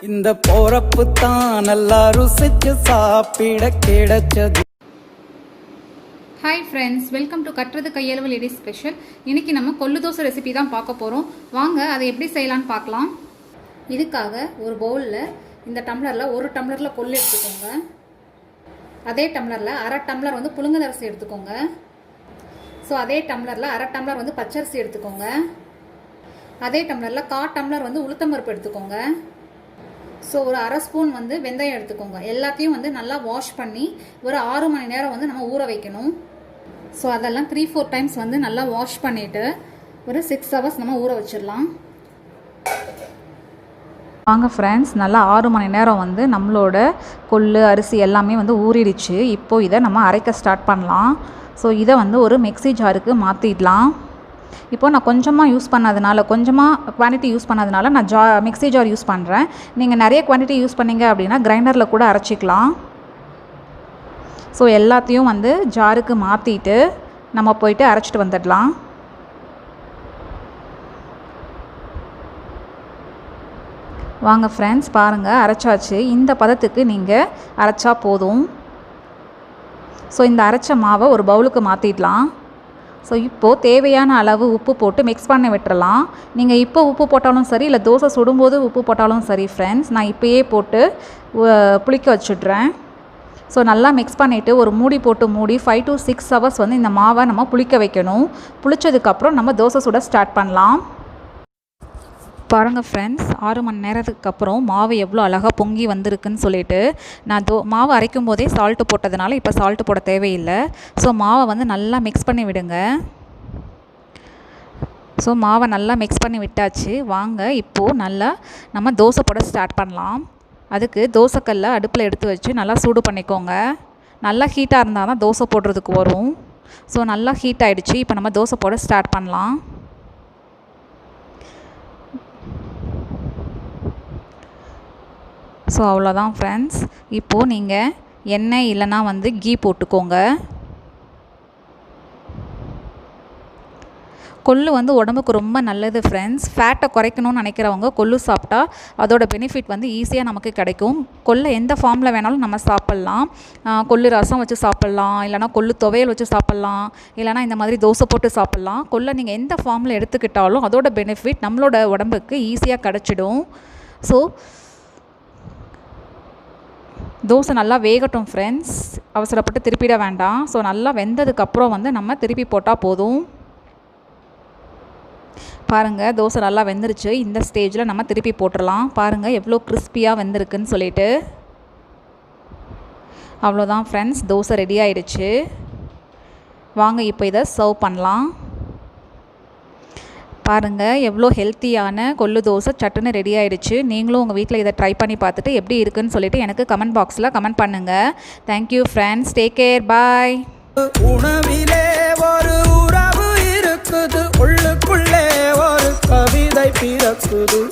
இந்த போறப்பு தான் நல்லா ருசிச்சு சாப்பிட கிடைச்சது. ஹாய் ஃப்ரெண்ட்ஸ், வெல்கம் டு கட்டுறது கையளவு லேடிஸ் ஸ்பெஷல். இன்றைக்கி நம்ம கொள்ளு தோசை ரெசிபி தான் பார்க்க போகிறோம். வாங்க அதை எப்படி செய்யலான்னு பார்க்கலாம். இதுக்காக ஒரு பவுலில் இந்த டம்ளரில் ஒரு டம்ளரில் கொள்ளு எடுத்துக்கோங்க. அதே டம்ளரில் அரை டம்ளர் வந்து புழுங்கலரிசி எடுத்துக்கோங்க. ஸோ அதே டம்ளரில் அரை டம்ளர் வந்து பச்சரிசி எடுத்துக்கோங்க. அதே டம்ளரில் 1/4 டம்ளர் வந்து உளுத்தம்பருப்பு எடுத்துக்கோங்க. ஸோ ஒரு அரை ஸ்பூன் வந்து வெந்தயம் எடுத்துக்கோங்க. எல்லாத்தையும் வந்து நல்லா வாஷ் பண்ணி ஒரு 6 மணி நேரம் வந்து நம்ம ஊற வைக்கணும். ஸோ அதெல்லாம் 3-4 டைம்ஸ் வந்து நல்லா வாஷ் பண்ணிவிட்டு ஒரு 6 ஹவர்ஸ் நம்ம ஊற வச்சிடலாம். வாங்க ஃப்ரெண்ட்ஸ், நல்லா 6 மணி நேரம் வந்து நம்மளோட கொள்ளு அரிசி எல்லாமே வந்து ஊறிடுச்சு. இப்போது இதை நம்ம அரைக்க ஸ்டார்ட் பண்ணலாம். ஸோ இதை வந்து ஒரு மிக்ஸி ஜாருக்கு மாற்றிடலாம். இப்போ நான் கொஞ்சமாக யூஸ் பண்ணதுனால, கொஞ்சமாக குவான்டிட்டி யூஸ் பண்ணதுனால நான் மிக்ஸி ஜார் யூஸ் பண்ணுறேன். நீங்கள் நிறைய குவான்டிட்டி யூஸ் பண்ணிங்க அப்படின்னா கிரைண்டரில் கூட அரைச்சிக்கலாம். ஸோ எல்லாத்தையும் வந்து ஜாருக்கு மாற்றிட்டு நம்ம போயிட்டு அரைச்சிட்டு வந்துடலாம். வாங்க ஃப்ரெண்ட்ஸ், பாருங்கள் அரைச்சாச்சு. இந்த பதத்துக்கு நீங்கள் அரைச்சா போதும். ஸோ இந்த அரைச்ச மாவை ஒரு பவுலுக்கு மாற்றிடலாம். ஸோ இப்போது தேவையான அளவு உப்பு போட்டு மிக்ஸ் பண்ணி விட்டுறலாம். நீங்கள் இப்போ உப்பு போட்டாலும் சரி, இல்லை தோசை சுடும்போது உப்பு போட்டாலும் சரி ஃப்ரெண்ட்ஸ். நான் இப்போயே போட்டு புளிக்க வச்சுட்றேன். ஸோ நல்லா மிக்ஸ் பண்ணிவிட்டு ஒரு மூடி போட்டு மூடி 5 to 6 ஹவர்ஸ் வந்து இந்த மாவை நம்ம புளிக்க வைக்கணும். புளிச்சதுக்கப்புறம் நம்ம தோசை சுட ஸ்டார்ட் பண்ணலாம். பாருங்கள் ஃப்ரெண்ட்ஸ், 6 மணி நேரத்துக்கு அப்புறம் மாவு எவ்வளோ அழகாக பொங்கி வந்திருக்குன்னு சொல்லிட்டு, நான் மாவு அரைக்கும் போதே சால்ட்டு போட்டதுனால இப்போ சால்ட்டு போட தேவையில்லை. ஸோ மாவை வந்து நல்லா மிக்ஸ் பண்ணி விடுங்க. ஸோ மாவை நல்லா மிக்ஸ் பண்ணி விட்டாச்சு. வாங்க இப்போது நல்லா நம்ம தோசை போட ஸ்டார்ட் பண்ணலாம். அதுக்கு தோசைக்கல்லை அடுப்பில் எடுத்து வச்சு நல்லா சூடு பண்ணிக்கோங்க. நல்லா ஹீட்டாக இருந்தால் தான் தோசை போடுறதுக்கு வரும். ஸோ நல்லா ஹீட் ஆகிடுச்சு. இப்போ நம்ம தோசை போட ஸ்டார்ட் பண்ணலாம். ஸோ அவ்வளோதான் ஃப்ரெண்ட்ஸ். இப்போது நீங்கள் எண்ணெய் இல்லைன்னா வந்து கீ போட்டுக்கோங்க. கொள்ளு வந்து உடம்புக்கு ரொம்ப நல்லது ஃப்ரெண்ட்ஸ். ஃபேட்டை குறைக்கணும்னு நினைக்கிறவங்க கொள்ளு சாப்பிட்டா அதோட பெனிஃபிட் வந்து ஈஸியாக நமக்கு கிடைக்கும். கொள்ளை எந்த ஃபார்மில் வேணாலும் நம்ம சாப்பிட்லாம். கொள்ளு ரசம் வச்சு சாப்பிட்லாம், இல்லைனா கொள்ளு துவையல் வச்சு சாப்பிட்லாம், இல்லைனா இந்த மாதிரி தோசை போட்டு சாப்பிட்லாம். கொள்ளை நீங்கள் எந்த ஃபார்மில் எடுத்துக்கிட்டாலும் அதோட பெனிஃபிட் நம்மளோட உடம்புக்கு ஈஸியாக கிடச்சிடும். ஸோ தோசை நல்லா வேகட்டும் ஃப்ரெண்ட்ஸ், அவசரப்பட்டு திருப்பிட வேண்டாம். ஸோ நல்லா வெந்ததுக்கப்புறம் வந்து நம்ம திருப்பி போட்டால் போதும். பாருங்கள், தோசை நல்லா வெந்துருச்சு. இந்த ஸ்டேஜில் நம்ம திருப்பி போட்டுடலாம். பாருங்கள் எவ்வளோ கிறிஸ்பியாக வெந்திருக்குன்னு சொல்லிட்டு. அவ்வளோதான் ஃப்ரெண்ட்ஸ், தோசை ரெடி ஆகிடுச்சு. வாங்க இப்போ இதை சர்வ் பண்ணலாம். பாருங்கள் எவ்வளோ ஹெல்த்தியான கொள்ளு தோசை சட்டுன்னு ரெடி ஆகிடுச்சு. நீங்களும் உங்கள் வீட்டில் இதை ட்ரை பண்ணி பார்த்துட்டு எப்படி இருக்குன்னு சொல்லிட்டு எனக்கு கமெண்ட் பாக்ஸில் கமெண்ட் பண்ணுங்கள். தேங்க்யூ ஃப்ரெண்ட்ஸ், டேக் கேர், பாய். உணவிலே ஒரு உறவு இருக்குது, உள்ளுக்குள்ளே ஒரு கவிதை பிறக்குது.